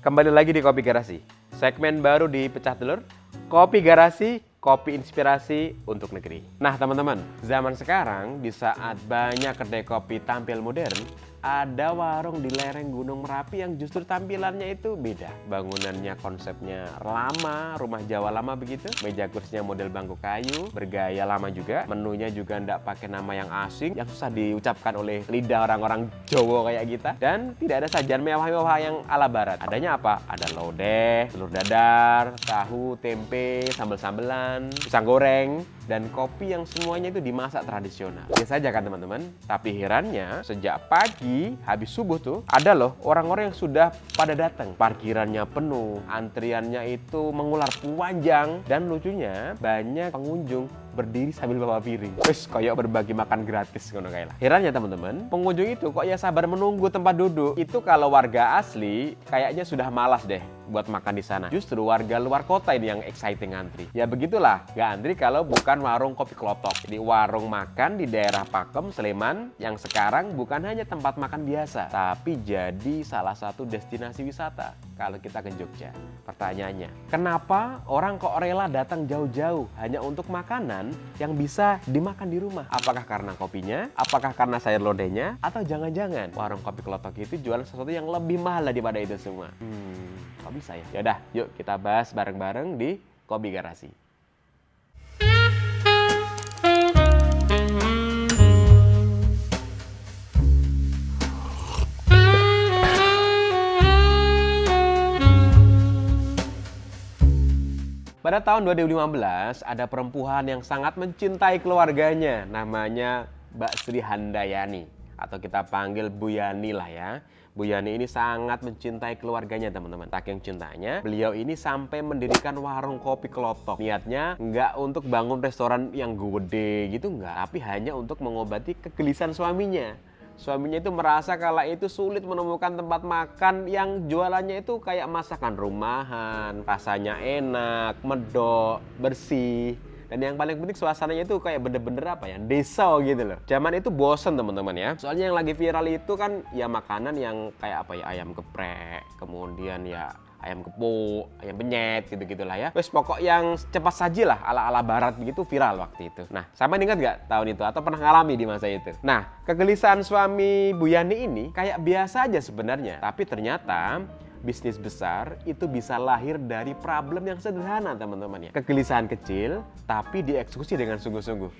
Kembali lagi di Kopi Garasi. Segmen baru di Pecah Telur. Kopi Garasi, kopi inspirasi untuk negeri. Nah teman-teman, zaman sekarang di saat banyak kedai kopi tampil modern, ada warung di lereng Gunung Merapi yang justru tampilannya itu beda. Bangunannya konsepnya lama, rumah Jawa lama begitu. Meja kursinya model bangku kayu, bergaya lama juga. Menunya juga ndak pakai nama yang asing, yang susah diucapkan oleh lidah orang-orang Jawa kayak kita. Dan tidak ada sajian mewah-mewah yang ala barat. Adanya apa? Ada lodeh, telur dadar, tahu, tempe, sambal-sambelan, pisang goreng, dan kopi yang semuanya itu dimasak tradisional. Biasa aja kan teman-teman? Tapi herannya, sejak pagi, habis subuh tuh, ada loh orang-orang yang sudah pada datang. Parkirannya penuh, antriannya itu mengular panjang, dan lucunya banyak pengunjung berdiri sambil bawa piring. Terus kayak berbagi makan gratis ngono kayak lah. Herannya teman-teman, pengunjung itu kok ya sabar menunggu tempat duduk. Itu kalau warga asli kayaknya sudah malas deh buat makan di sana. Justru warga luar kota ini yang exciting antri. Ya begitulah, nggak antri kalau bukan warung kopi klotok. Jadi warung makan di daerah Pakem, Sleman yang sekarang bukan hanya tempat makan biasa, tapi jadi salah satu destinasi wisata kalau kita ke Jogja. Pertanyaannya, kenapa orang kok rela datang jauh-jauh hanya untuk makanan yang bisa dimakan di rumah? Apakah karena kopinya? Apakah karena sayur lodehnya? Atau jangan-jangan warung kopi klotok itu jualan sesuatu yang lebih mahal daripada itu semua? Kok bisa ya? Yaudah, yuk kita bahas bareng-bareng di Kopi Garasi. Pada tahun 2015, ada perempuan yang sangat mencintai keluarganya. Namanya Mbak Sri Handayani. Atau kita panggil Bu Yani lah ya. Bu Yani ini sangat mencintai keluarganya teman-teman. Saking cintanya, beliau ini sampai mendirikan warung kopi klotok. Niatnya nggak untuk bangun restoran yang gede gitu, nggak. Tapi hanya untuk mengobati kegelisahan suaminya. Suaminya itu merasa kala itu sulit menemukan tempat makan yang jualannya itu kayak masakan rumahan, rasanya enak, medok, bersih. Dan yang paling penting suasananya itu kayak bener-bener apa ya, desa gitu loh. Zaman itu bosen teman-teman ya. Soalnya yang lagi viral itu kan ya makanan yang kayak apa ya, ayam geprek, kemudian ya ayam gepuk, ayam penyet gitu-gitulah ya. Terus pokok yang cepat saji lah ala-ala barat begitu viral waktu itu. Nah, sama ingat nggak tahun itu atau pernah ngalami di masa itu? Nah, kegelisahan suami Bu Yani ini kayak biasa aja sebenarnya. Tapi ternyata bisnis besar itu bisa lahir dari problem yang sederhana teman-teman ya. Kegelisahan kecil tapi dieksekusi dengan sungguh-sungguh.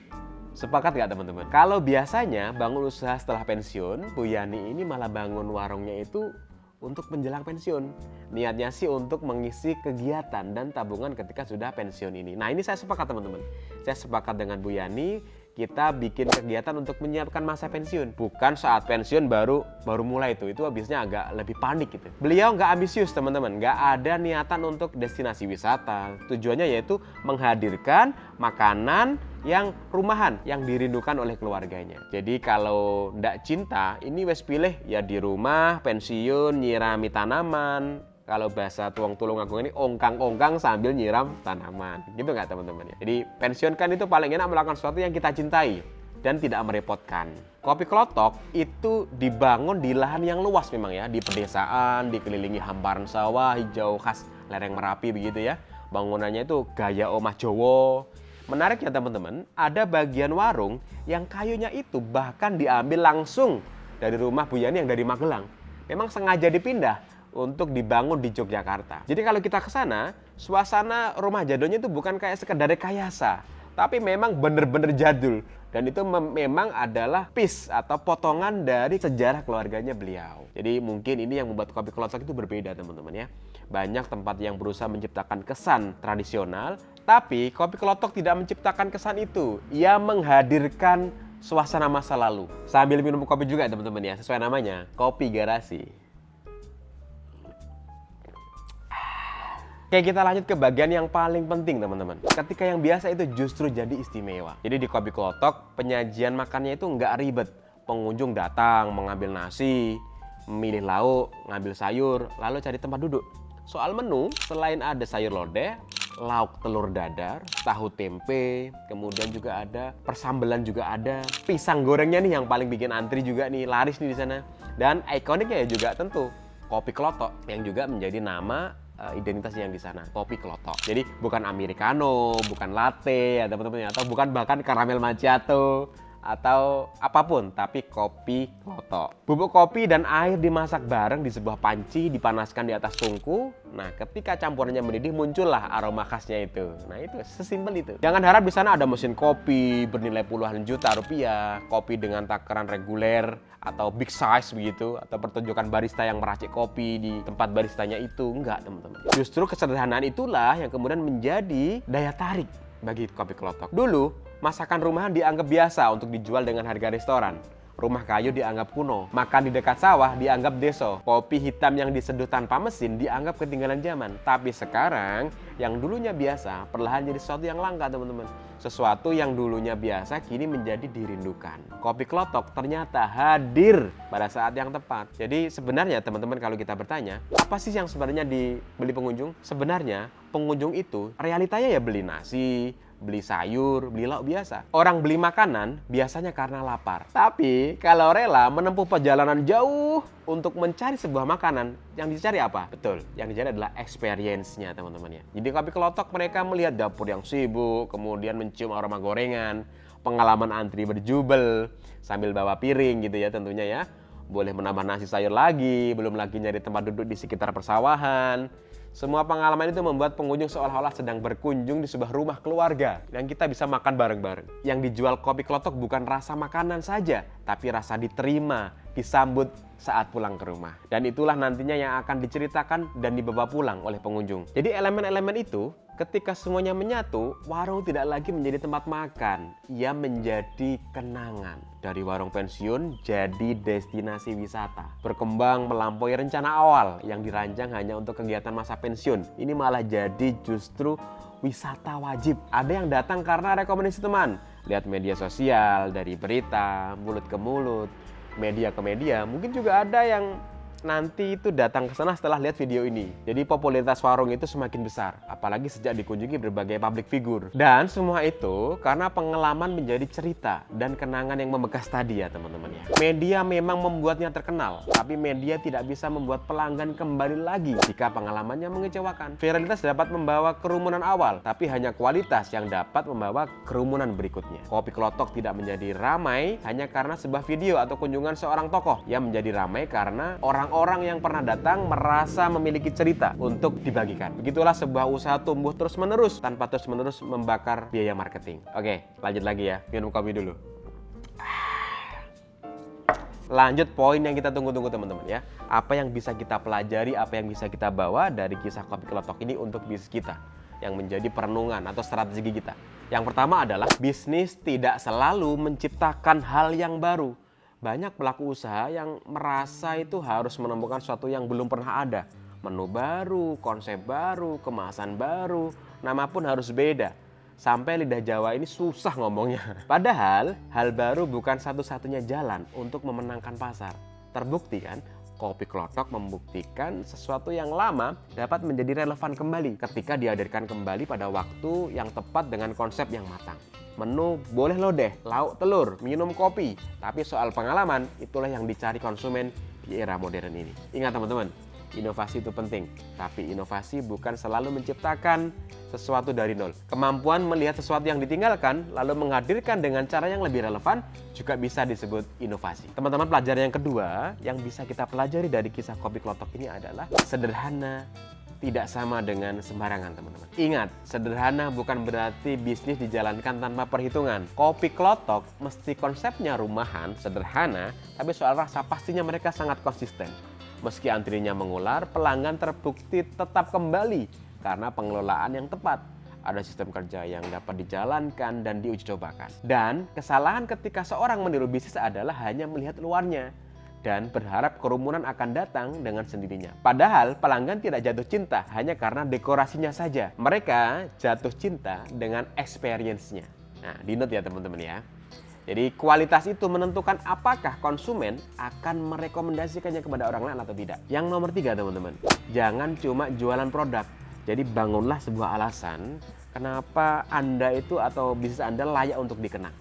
Sepakat nggak teman-teman? Kalau biasanya bangun usaha setelah pensiun, Bu Yani ini malah bangun warungnya itu untuk menjelang pensiun. Niatnya sih untuk mengisi kegiatan dan tabungan ketika sudah pensiun ini. Nah ini saya sepakat teman-teman. Saya sepakat dengan Bu Yani, kita bikin kegiatan untuk menyiapkan masa pensiun. Bukan saat pensiun baru mulai itu habisnya agak lebih panik gitu. Beliau nggak ambisius teman-teman, nggak ada niatan untuk destinasi wisata. Tujuannya yaitu menghadirkan makanan yang rumahan, yang dirindukan oleh keluarganya. Jadi kalau ndak cinta, ini wes pilih ya di rumah, pensiun, nyirami tanaman. Kalau bahasa tuang tulung agung ini ongkang-ongkang sambil nyiram tanaman. Gitu nggak teman-teman ya? Jadi pensiun kan itu paling enak melakukan sesuatu yang kita cintai dan tidak merepotkan. Kopi klotok itu dibangun di lahan yang luas memang ya, di pedesaan, dikelilingi hamparan sawah hijau khas lereng Merapi begitu ya. Bangunannya itu gaya omah Jawa. Menariknya teman-teman, ada bagian warung yang kayunya itu bahkan diambil langsung dari rumah Bu Yani yang dari Magelang. Memang sengaja dipindah untuk dibangun di Yogyakarta. Jadi kalau kita ke sana, suasana rumah jadulnya itu bukan kayak sekedar rekayasa, tapi memang bener-bener jadul. Dan itu memang adalah piece atau potongan dari sejarah keluarganya beliau. Jadi mungkin ini yang membuat kopi klotok itu berbeda teman-teman ya. Banyak tempat yang berusaha menciptakan kesan tradisional, tapi kopi klotok tidak menciptakan kesan itu. Ia menghadirkan suasana masa lalu. Sambil minum kopi juga teman-teman ya, sesuai namanya, Kopi Garasi. Oke, kita lanjut ke bagian yang paling penting teman-teman. Ketika yang biasa itu justru jadi istimewa. Jadi di kopi klotok, penyajian makannya itu nggak ribet. Pengunjung datang, mengambil nasi, memilih lauk, ngambil sayur, lalu cari tempat duduk. Soal menu, selain ada sayur lodeh, lauk telur dadar, tahu tempe, kemudian juga ada persambelan juga ada. Pisang gorengnya nih yang paling bikin antri juga nih, laris nih di sana. Dan ikoniknya ya juga tentu Kopi Klotok yang juga menjadi nama identitas yang di sana, Kopi Klotok. Jadi bukan americano, bukan latte ya teman-teman, atau bukan bahkan caramel macchiato atau apapun, tapi kopi klotok. Bubuk kopi dan air dimasak bareng di sebuah panci, dipanaskan di atas tungku. Nah, ketika campurannya mendidih, muncullah aroma khasnya itu. Nah, itu sesimpel itu. Jangan harap di sana ada mesin kopi bernilai puluhan juta rupiah, kopi dengan takaran reguler atau big size begitu, atau pertunjukan barista yang meracik kopi di tempat baristanya itu. Enggak, teman-teman. Justru kesederhanaan itulah yang kemudian menjadi daya tarik bagi Kopi Klotok. Dulu, masakan rumahan dianggap biasa untuk dijual dengan harga restoran. Rumah kayu dianggap kuno, makan di dekat sawah dianggap deso, kopi hitam yang diseduh tanpa mesin dianggap ketinggalan zaman. Tapi sekarang, yang dulunya biasa perlahan jadi sesuatu yang langka, teman-teman. Sesuatu yang dulunya biasa kini menjadi dirindukan. Kopi Klotok ternyata hadir pada saat yang tepat. Jadi sebenarnya teman-teman, kalau kita bertanya, apa sih yang sebenarnya dibeli pengunjung? Sebenarnya pengunjung itu realitanya ya beli nasi, beli sayur, beli lauk biasa. Orang beli makanan biasanya karena lapar. Tapi kalau rela menempuh perjalanan jauh untuk mencari sebuah makanan, yang dicari apa? Betul, yang dicari adalah experience-nya, teman-teman ya. Jadi Kopi Klotok mereka melihat dapur yang sibuk, kemudian mencium aroma gorengan, pengalaman antri berjubel sambil bawa piring gitu ya tentunya ya. Boleh menambah nasi sayur lagi, belum lagi nyari tempat duduk di sekitar persawahan. Semua pengalaman itu membuat pengunjung seolah-olah sedang berkunjung di sebuah rumah keluarga yang kita bisa makan bareng-bareng. Yang dijual Kopi Klotok bukan rasa makanan saja, tapi rasa diterima, disambut saat pulang ke rumah. Dan itulah nantinya yang akan diceritakan dan dibawa pulang oleh pengunjung. Jadi elemen-elemen itu, ketika semuanya menyatu, warung tidak lagi menjadi tempat makan. Ia menjadi kenangan. Dari warung pensiun jadi destinasi wisata. Berkembang melampaui rencana awal yang dirancang hanya untuk kegiatan masa pensiun. Ini malah jadi justru wisata wajib. Ada yang datang karena rekomendasi teman. Lihat media sosial, dari berita, mulut ke mulut, media ke media. Mungkin juga ada yang nanti itu datang ke sana setelah lihat video ini. Jadi popularitas warung itu semakin besar, apalagi sejak dikunjungi berbagai public figure. Dan semua itu karena pengalaman menjadi cerita dan kenangan yang membekas tadi ya teman-teman ya. Media memang membuatnya terkenal, tapi media tidak bisa membuat pelanggan kembali lagi jika pengalamannya mengecewakan. Viralitas dapat membawa kerumunan awal, tapi hanya kualitas yang dapat membawa kerumunan berikutnya. Kopi Klotok tidak menjadi ramai hanya karena sebuah video atau kunjungan seorang tokoh. Yang menjadi ramai karena orang yang pernah datang merasa memiliki cerita untuk dibagikan. Begitulah sebuah usaha tumbuh terus-menerus tanpa terus-menerus membakar biaya marketing. Oke, lanjut lagi ya. Minum kopi dulu. Lanjut poin yang kita tunggu-tunggu teman-teman ya. Apa yang bisa kita pelajari, apa yang bisa kita bawa dari kisah Kopi Klotok ini untuk bisnis kita yang menjadi perenungan atau strategi kita. Yang pertama adalah bisnis tidak selalu menciptakan hal yang baru. Banyak pelaku usaha yang merasa itu harus menemukan sesuatu yang belum pernah ada. Menu baru, konsep baru, kemasan baru, nama pun harus beda. Sampai lidah Jawa ini susah ngomongnya. Padahal hal baru bukan satu-satunya jalan untuk memenangkan pasar. Terbukti kan, Kopi Klotok membuktikan sesuatu yang lama dapat menjadi relevan kembali ketika dihadirkan kembali pada waktu yang tepat dengan konsep yang matang. Menu boleh lo deh, lauk telur, minum kopi. Tapi soal pengalaman, itulah yang dicari konsumen di era modern ini. Ingat teman-teman, inovasi itu penting. Tapi inovasi bukan selalu menciptakan sesuatu dari nol. Kemampuan melihat sesuatu yang ditinggalkan, lalu menghadirkan dengan cara yang lebih relevan, juga bisa disebut inovasi. Teman-teman, pelajaran yang kedua yang bisa kita pelajari dari kisah Kopi Klotok ini adalah sederhana tidak sama dengan sembarangan, teman-teman. Ingat, sederhana bukan berarti bisnis dijalankan tanpa perhitungan. Kopi Klotok mesti konsepnya rumahan, sederhana, tapi soal rasa pastinya mereka sangat konsisten. Meski antrinya mengular, pelanggan terbukti tetap kembali karena pengelolaan yang tepat. Ada sistem kerja yang dapat dijalankan dan diuji cobakan. Dan kesalahan ketika seorang meniru bisnis adalah hanya melihat luarnya dan berharap kerumunan akan datang dengan sendirinya. Padahal pelanggan tidak jatuh cinta hanya karena dekorasinya saja. Mereka jatuh cinta dengan experience-nya. Nah, di-note ya teman-teman ya. Jadi kualitas itu menentukan apakah konsumen akan merekomendasikannya kepada orang lain atau tidak. Yang nomor 3 teman-teman, jangan cuma jualan produk. Jadi bangunlah sebuah alasan kenapa Anda itu atau bisnis Anda layak untuk dikenal.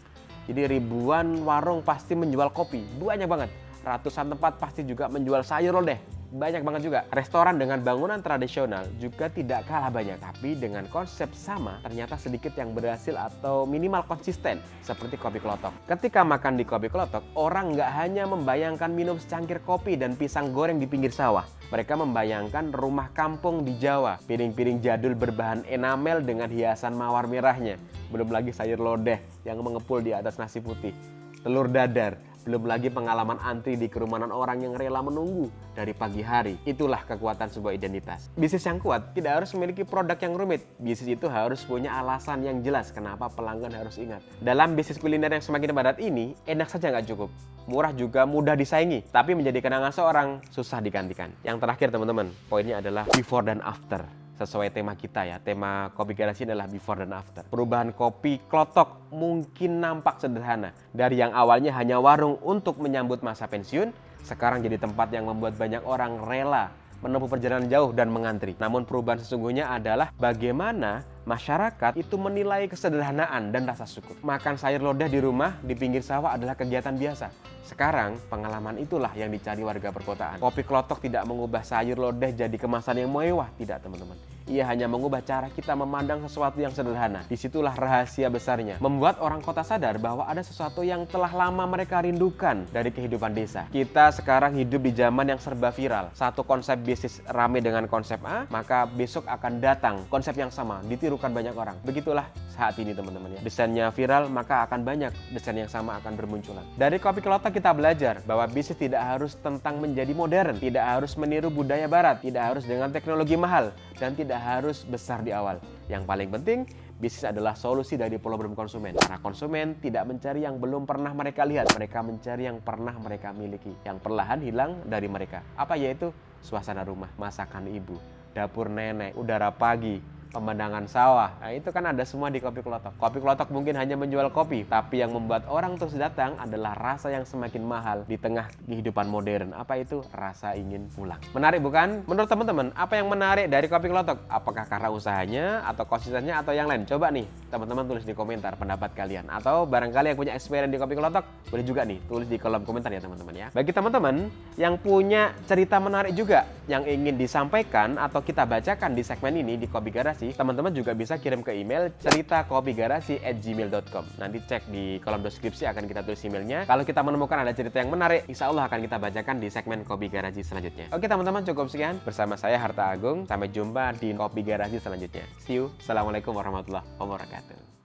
Jadi ribuan warung pasti menjual kopi, banyak banget. Ratusan tempat pasti juga menjual sayur loh deh. Banyak banget juga. Restoran dengan bangunan tradisional juga tidak kalah banyak. Tapi dengan konsep sama, ternyata sedikit yang berhasil atau minimal konsisten. Seperti Kopi Klotok. Ketika makan di Kopi Klotok, orang nggak hanya membayangkan minum secangkir kopi dan pisang goreng di pinggir sawah. Mereka membayangkan rumah kampung di Jawa. Piring-piring jadul berbahan enamel dengan hiasan mawar merahnya. Belum lagi sayur lodeh yang mengepul di atas nasi putih. Telur dadar, belum lagi pengalaman antri di kerumunan orang yang rela menunggu dari pagi hari. Itulah kekuatan sebuah identitas. Bisnis yang kuat tidak harus memiliki produk yang rumit. Bisnis itu harus punya alasan yang jelas kenapa pelanggan harus ingat. Dalam bisnis kuliner yang semakin padat ini, enak saja nggak cukup. Murah juga mudah disaingi, tapi menjadi kenangan seorang susah digantikan. Yang terakhir teman-teman, poinnya adalah before dan after. Sesuai tema kita ya, tema Kopi Garasi adalah before dan after. Perubahan Kopi Klotok mungkin nampak sederhana. Dari yang awalnya hanya warung untuk menyambut masa pensiun, sekarang jadi tempat yang membuat banyak orang rela menempuh perjalanan jauh dan mengantri. Namun perubahan sesungguhnya adalah bagaimana masyarakat itu menilai kesederhanaan dan rasa syukur. Makan sayur lodeh di rumah di pinggir sawah adalah kegiatan biasa. Sekarang pengalaman itulah yang dicari warga perkotaan. Kopi Klotok tidak mengubah sayur lodeh jadi kemasan yang mewah, tidak teman-teman. Ia hanya mengubah cara kita memandang sesuatu yang sederhana. Disitulah rahasia besarnya. Membuat orang kota sadar bahwa ada sesuatu yang telah lama mereka rindukan dari kehidupan desa. Kita sekarang hidup di zaman yang serba viral. Satu konsep bisnis rame dengan konsep A, maka besok akan datang konsep yang sama, ditirukan banyak orang. Begitulah saat ini teman-teman ya. Desainnya viral, maka akan banyak desain yang sama akan bermunculan. Dari Kopi Klotok kita belajar bahwa bisnis tidak harus tentang menjadi modern, tidak harus meniru budaya barat, tidak harus dengan teknologi mahal, dan tidak harus besar di awal. Yang paling penting, bisnis adalah solusi dari problem konsumen. Karena konsumen tidak mencari yang belum pernah mereka lihat, mereka mencari yang pernah mereka miliki, yang perlahan hilang dari mereka. Apa yaitu? Suasana rumah, masakan ibu, dapur nenek, udara pagi, pemandangan sawah. Nah, itu kan ada semua di Kopi Klotok. Kopi Klotok mungkin hanya menjual kopi, tapi yang membuat orang terus datang adalah rasa yang semakin mahal di tengah kehidupan modern. Apa itu? Rasa ingin pulang. Menarik bukan? Menurut teman-teman, apa yang menarik dari Kopi Klotok? Apakah karena usahanya, atau konsistensinya, atau yang lain? Coba nih, teman-teman tulis di komentar pendapat kalian. Atau barangkali yang punya experience di Kopi Klotok, boleh juga nih tulis di kolom komentar ya teman-teman ya. Bagi teman-teman yang punya cerita menarik juga yang ingin disampaikan atau kita bacakan di segmen ini di Kopi Garasi, teman-teman juga bisa kirim ke email ceritakopigarasi@gmail.com. Nanti cek di kolom deskripsi akan kita tulis emailnya. Kalau kita menemukan ada cerita yang menarik, insya Allah akan kita bacakan di segmen Kopi Garasi selanjutnya. Oke teman-teman, cukup sekian bersama saya Harta Agung. Sampai jumpa di Kopi Garasi selanjutnya. See you. Assalamualaikum warahmatullahi wabarakatuh.